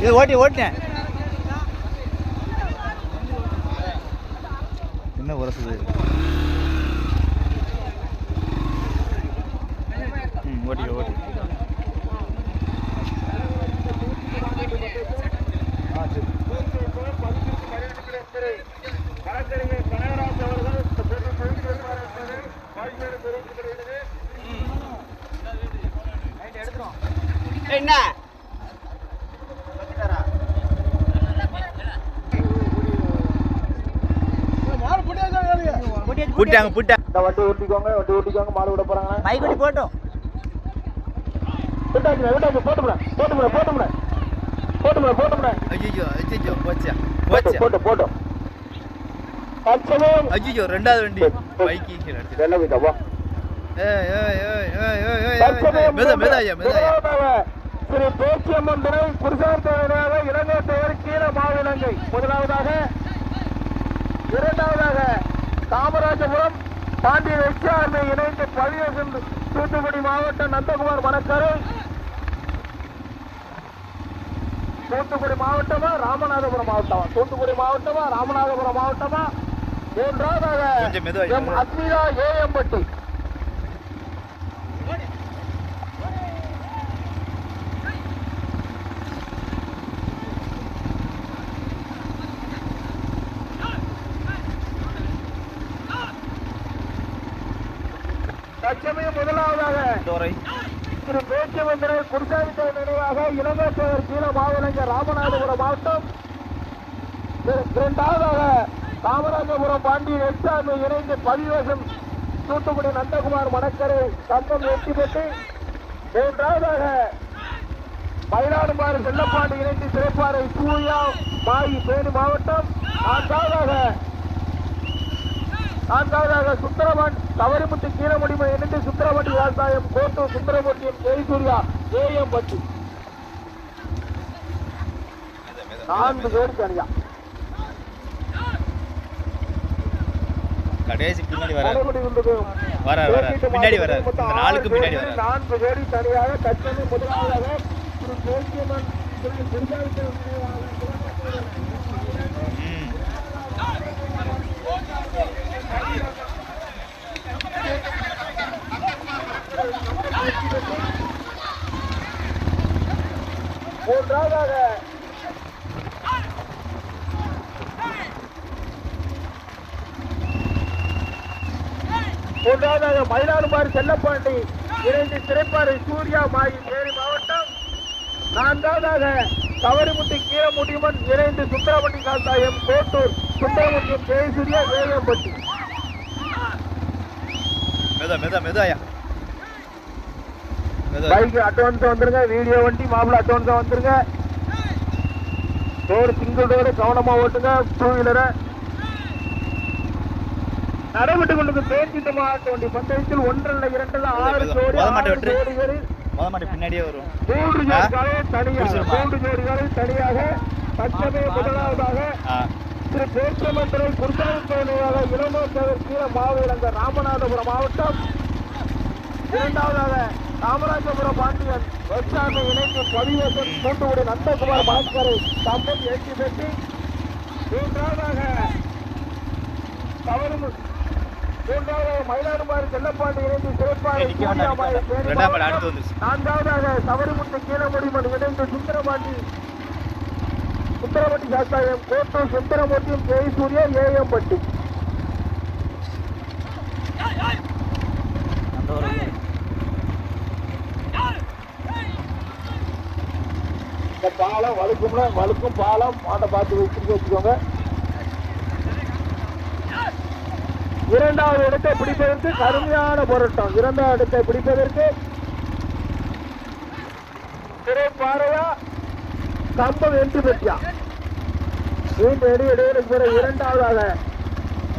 இது ஓட்டினேன் என்ன உரசுது ஓட்டி என்ன வண்டி ஓட்டிக்கோங்க மாடு விட போறாங்க மைக்குட்டி போட்டோம் ரெண்டாவது வண்டி திரு பேச்சியம்மன் துணை குருசார் தலைவராக இலங்கை பெயர் கீழ மாவிலங்கை முதலாவதாக, இரண்டாவதாக காமராஜபுரம் பாண்டிய வெச்சார்மை இணைந்து பழியசன் தூத்துக்குடி மாவட்டம் நந்தகுமார் மணக்கரை. தூத்துக்குடி மாவட்டமா ராமநாதபுரம் மாவட்டமா? தூத்துக்குடி மாவட்டமா ராமநாதபுரம் மாவட்டமா? மூன்றாவதாக எம் அஸ்மிதா ஏஎம்பட்டி. தற்சமயம் முதலாவதாக திரு பேச்சியமந்திர குருசாமி நினைவாக இலங்கை பெயர் கீழ மாவட்டங்க ராமநாதபுரம் மாவட்டம். இரண்டாவதாக காமராஜபுரம் பாண்டிய வெச்சார்மை இணைந்து பதிவேசம் தூத்துக்குடி நந்தகுமார் மணக்கரை தந்தம் வெற்றிபெற்று. மூன்றாவதாக மயிலாடுமாறு செல்லப்பாண்டி இணைந்து சிறப்பாறை சூர்யா மாயி தேனி மாவட்டம். நான்காவதாக சுந்தரமன் தவறிமுத்து கீழமுடிமை இணைந்து சுந்தரமணி விவசாயம் கோட்டூர் சுந்தரமூர்த்தியின் ஜெயசூர்யா ஏஎம்பட்டி. 4 பேர் தனியா கடைசி பின்னாடி பின்னாடி வர 4 பின்னாடி வர 4 பேர் தனியாக தற்சமயம் முதலாவதாக திரு பேச்சியம்மன் மூன்றாவதாக மயிலாடுமாறு செல்லப்பாண்டி இணைந்து சிறைப்பாறை சூர்யா மாயி தேனி மாவட்டம். நான்காவதாக தவறிமுட்டி கீழமுடிமன் இணைந்து சுந்தரமணி காந்தாயம் கோட்டூர் சுந்தரமுட்டியம் ஜெயசூர்யா ஏஎம்பட்டி. பைக் அட்வான்ஸ் வந்துருங்க, வீடியோ வண்டி மாப்பிள்ள அட்வான்ஸா வந்துருங்க. டோர் சிங்கிள் டோர் கவனமா ஓட்டுங்க. 2 வீலரை நடைபெற்றுக் கொண்டு பேசிட்டு மாட்டு வண்டி பந்தயத்தில் 1 2 6 ஜோடிகளில் பின்னாடியே வரும். 3 ஜோடிகளை தனியாக தற்சமய முதலாவதாக திரு பேச்சமந்திரை குருசாமியாக இளமோர் கீழ மாவட்ட ராமநாதபுரம் மாவட்டம். இரண்டாவதாக காமராஜபுரம் பாண்டியன் வெச்சார்மை இணைந்து பதிவேசன் தூத்துக்குடி நந்தகுமார் மணக்கரை தம்பம் ஏற்றி பெற்றி. மூன்றாவதாக மயிலாடுமாறு செல்லப்பாண்டி இணைந்து சிறப்பாக. நான்காவதாக சவரிமுத்து கீழமுடிமன் இணைந்து சுந்தரமட்டி சாஸ்தாயம் கோட்டூர் சுந்தரமூர்த்தியும் ஜெயசூர்யா ஏஎம்பட்டி. இந்த பாலம் வழுக்கும் பாலம் மாட்டை பார்த்து வச்சுக்கோங்க. இரண்டாவது இடத்தை பிடிப்பதற்கு கடுமையான போராட்டம். இரண்டாவது இடத்தை பிடிப்பதற்கு திரைப்பாறையா கம்பம் வெற்றி பெற்றியா நீண்ட இடையிடையே. இரண்டாவதாக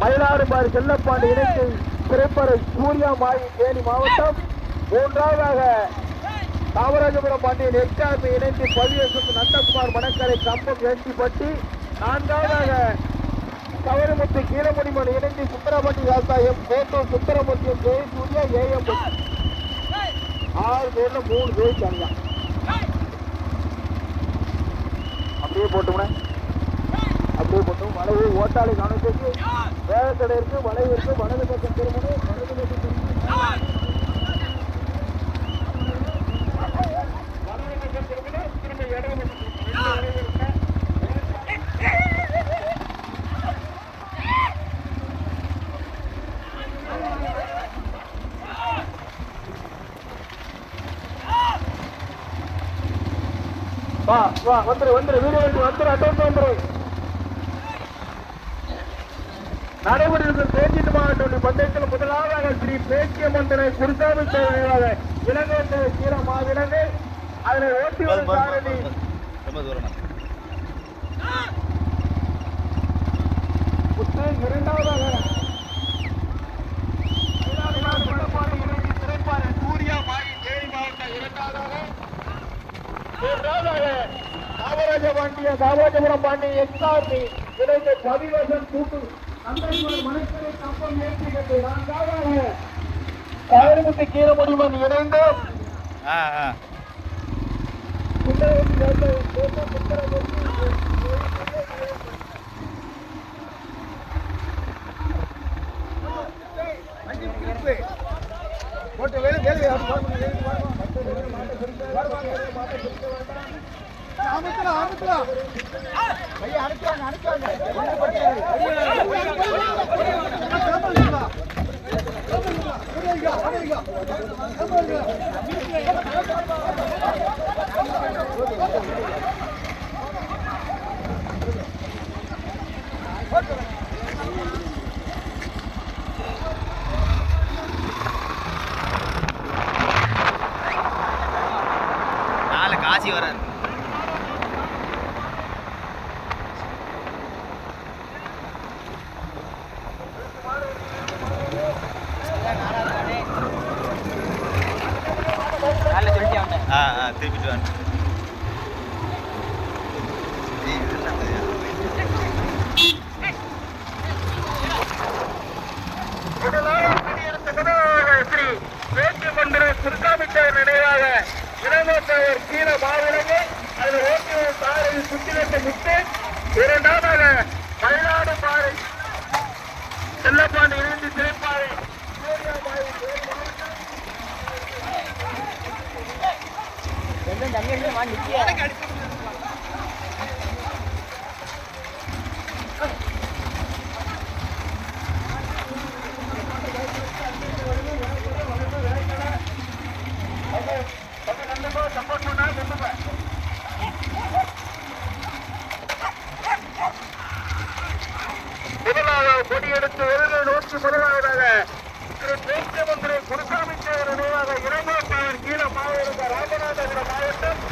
மயிலாடுமாறு செல்லப்பாண்டி இணைந்து திரைப்பறை சூர்யா மாயி தேனி மாவட்டம். மூன்றாவதாக காமராஜபுரம் பாண்டியன் எச்ஆர்பி இணைந்து பதிவேசம் நந்தகுமார் மணக்கரை கம்பம் வெற்றிப்பட்டி. நான்காவதாக கவரிமுத்து கீழமுடிமன் இணைந்து சுந்தரமட்டி விவசாயம் கோட்டூர் சுந்தரமூர்த்தியம் ஜெயசூர்யா ஏஎம்பட்டி. 6 பேர்ல 3 பேர் தனியா. அப்படியே போட்டோம்னா அப்படியே போட்டோம். வளைவு ஓட்டாளி கணக்கு வேகத்தடை இருக்கு, வளைவு இருக்கு, வலது பக்கம் திரும்பணும், வலது பக்கம் திரும்பணும், திரும்ப இடம் வா வா வந்துரு வீடியோ வந்துரு அட்டன் வந்துரு. நடைபெற்றிருக்கும் தேர்ச்சிட்டு மாவட்ட பந்தயத்தில் முதலாவதாக ஸ்ரீ பேச்சிய மந்திரை குருசாமி நினைவாக இலங்கை சீர மாவிலங்கு அதனை ஓட்டி வரும் சாரதி இரண்டாவதாக திரைப்பாளர் சூர்யா மாயி தேனி மாவட்டம் இரண்டாவதாக காமராஜ பாண்டிய காமராஜபுரம் பாண்டிய எக்ஸார்பி இணைந்த பதிவசன் கூட்டு மனைக்கரை கம்பம் ஏற்றிக்கொண்டு நான்காவதாக காயமுத்து கீரமுடிமன் இணைந்து போட்டு வேலை காசி வராது. திருப்பிட்டு வாங்க. ஸ்ரீ பேச்சு மந்திர திருக்காமித்தவர் நினைவாக இளங்கோத்தவர் கீழ மாவிலங்கு அதில் ஓட்டி சாரதி சுத்திரத்தை முத்து இரண்டாவதாக மயிலாடு பாறை செல்லப்பாண்டி இணைந்து திரைப்பாறை முதலாவது கொடியெடுத்து எதிரை நோக்கி முதலாவதாக திரு பேச்சு மந்திரி குருசாமி தேவர் நினைவாக இளங்கோத்தவர் கீழ மாவட்ட ராமநாதபுரம் மாவட்டம்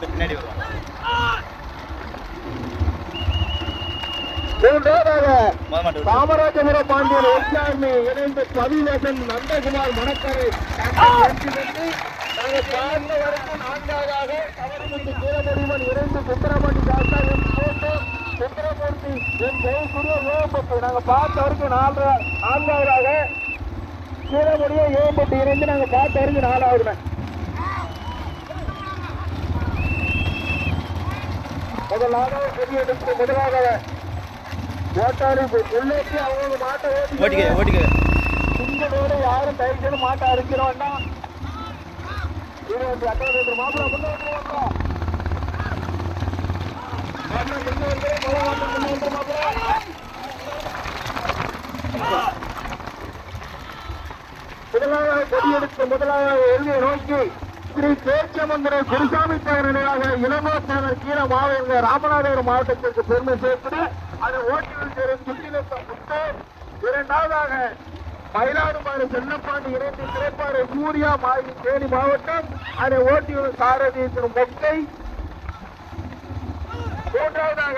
பின்னாடி வருவாங்க. காமராஜபுரம் பாண்டியன் எக்ஸாமி இணைந்து பதிவேசன் நந்தகுமார் மணக்கரை நாங்கள் பார்த்த வரைக்கும் நான்காவதாக கவர்மெண்ட் கீரமுடிமன் இணைந்து சுந்தரமணி தாத்தா என் போட்டு சுந்தரமூர்த்தி என் ஜெயசூரிய ஏவம்பட்டு நாங்கள் பார்த்த வரைக்கும் நான்காவதாக கீரமுடிய ஏவம்பட்டு இணைந்து நாங்கள் பார்த்த வரைக்கும் நாலாவது. முதலாக கொடியெடுத்து முதலாக ஓட்டாளி உள்ளேற்றி அவங்க மாட்டை ஓட்டிக்க உங்களோட யாரும் தயவுசெய்து மாட்டை அடிக்கிற வேண்டாம். 28 மாப்பிள்ள முதலாக கொடியெடுத்து முதலாக எழுதிய நோக்கி ஸ்ரீ பேச்சமந்திர குருசாமி தேவர் நினைவாக இளங்கோத்தவர் கீழ மாவட்ட ராமநாதபுரம் மாவட்டத்திற்கு பெருமை சேர்த்து அதை ஓட்டியில் சேரும் சுற்றிலக்கம் முத்து இரண்டாவதாக மயிலாடுபாடு செல்லப்பாண்டி இணைந்து திரைப்பாடு சூர்யா மாயி தேனி மாவட்டம் அதை ஓட்டியுள்ள சாரதி திரு மொக்கை மூன்றாவதாக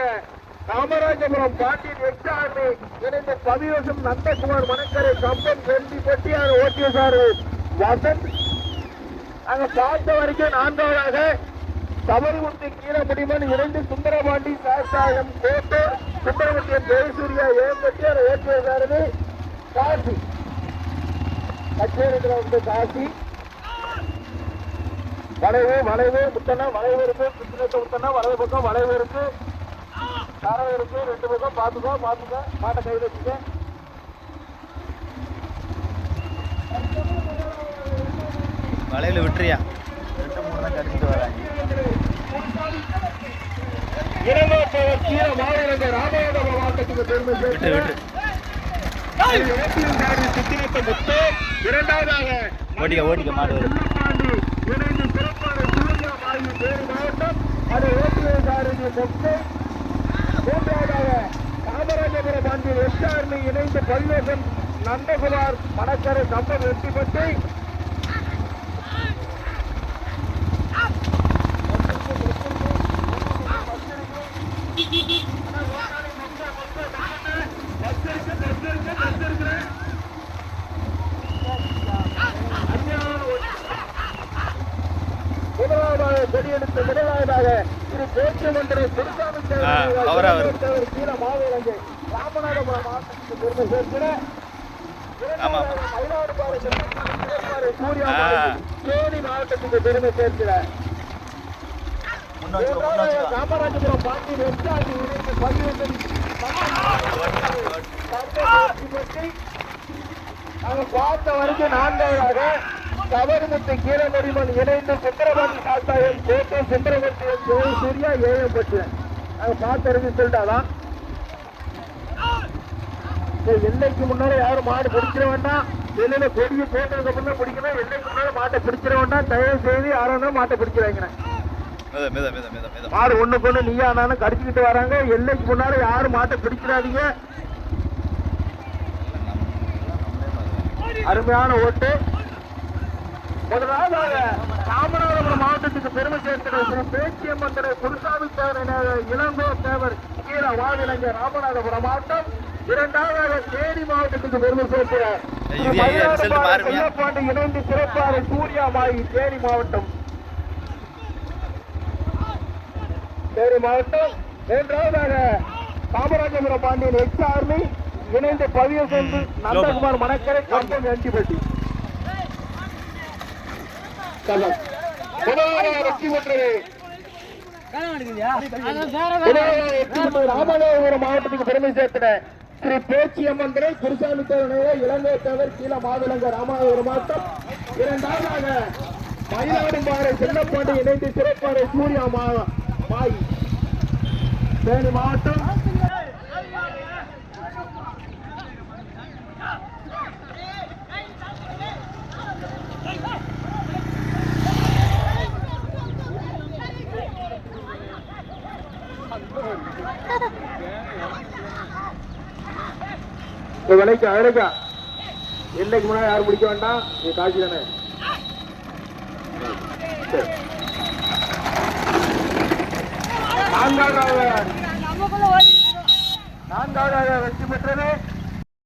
காமராஜபுரம் பாண்டியன் எக்ஸாமி இணைந்த பதிவசம் நந்தகுமார் மணக்கரை கம்பன் செல்வி பட்டி அதை ஓட்டிய சாரதி வசந்த் அங்க பார்த்த வரைக்கும் நான்காவதாக சபரிமுத்து கீழமுடிமன் இணைந்து சுந்தரபாண்டி சாஸ்தாயம் கோட்டூர் சுந்தரமுத்தியம் ஜெயசூர்யா ஏம்பட்டி அதை ஏற்றுவதாரது காசி கச்சேரியில் வந்து காசி வளைவு முத்தனா வளைவு இருக்கு சுத்தினத்தை முத்தனா வலது பக்கம் வளைவு இருக்கு தரவு இருக்கு ரெண்டு பக்கம் பாத்துக்கோ மாட்டை கையில் வச்சுக்க வலையில விட்டுறியா 2-3 தான் கடிச்சிட்டு வராங்க கீழ மாவட்ட ராமநாதபுரம் மாவட்டத்துக்கு பெருமை சேர்த்து சுத்தினத்தை முத்து இரண்டாவதாக ஓட்டிக்க மாடு இணைந்து சிறப்பான சூர்யா மாயி தேனி மாவட்டம் அதை ஓட்டுநர் சொத்து மூன்றாவதாக காமராஜபுரம் பாண்டிய எஸ்ஆர்மி இணைந்து பரிவேசன் நந்தகுமார் மணக்கரை கம்பம் வெற்றிப்பட்டி முதலாவதாக கொடியெடுத்து முதலாவதாக திரு பேச்சுமன்ற குருசாமி கீழ மாவீரங்கை ராமநாதபுரம் மாவட்டத்துக்கு பெருமை சேர்க்கிற மயிலாடுபாறை சூர்யா தேனி மாவட்டத்துக்கு பெருமை சேர்க்கிற காமராஜபுரம் பாண்டி வெற்றாண்டி இணைந்து பரிவர்த்தனை நாங்கள் பார்த்த வரைக்கும் நான்காவதாக சபரிமுத்து கீழமடிமன் இணைந்து சுந்தரபாண்டி சாஸ்தாயம் கோட்டை சுந்தரமுத்தியம் ஜெயசூர்யா ஏழப்பட்டு நாங்கள் பார்த்த வரைக்கும் சொல்லிட்டாதான் எல்லைக்கு முன்னாடி யாரும் மாடு பிடிச்சிட வேண்டாம் வெளியில கொடியை போட்டதுக்கு அப்புறம் பிடிக்கணும் எல்லைக்கு முன்னாடி மாட்டை பிடிச்சிட வேண்டாம் தயவு செய்து யாரும் மாட்டை பிடிக்கிறாங்க மாடு ஒண்ணுக்கு ஒண்ணு நீயா நானும் கடிச்சுக்கிட்டு வராங்க எல்லைக்கு முன்னாடி யாரும் மாட்டை பிடிக்கிறாதீங்க அருமையான ஓட்டு முதலாவதாக ராமநாதபுரம் மாவட்டத்துக்கு பெருமை சேர்த்த பேச்சியம்மந்தரை குருசாமி தேவர் இளங்கோ தேவர் கீழ வாவிலங்க ராமநாதபுரம் மாவட்டம் இரண்டாவதாக தேனி மாவட்டத்துக்கு பெருமை சேர்க்கிறார் இணைந்து சிறப்பாக சூர்யா மாயி தேனி மாவட்டம் மூன்றாவதாக காமராஜபுரம் பாண்டியன் எக்ஸ்-ஆர்மி இணைந்து பதிவு சென்று நந்தகுமார் மணக்கரை கம்பம் எண்டிப்பட்டி வெற்றி பெற்றது ராமநாதபுரம் மாவட்டத்துக்கு பெருமை சேர்த்தன ஸ்ரீ பேச்சியம்மந்தரை குருசாமி தேவர் இலங்கை தேவர் கீழ மாவிலங்க ராமநாதபுரம் மாவட்டம் இரண்டாவதாக மயிலாடுபாறை சின்னப்பாண்டி இணைந்து சிறப்பாறை சூர்யா மாயி தேனி மாவட்டம் விலைக்கு அழகா எல்லைக்கு முன்னாடி யாரும் பிடிக்க வேண்டாம் நீ காட்சி தானே நான்காவதாக வெற்றி பெற்றது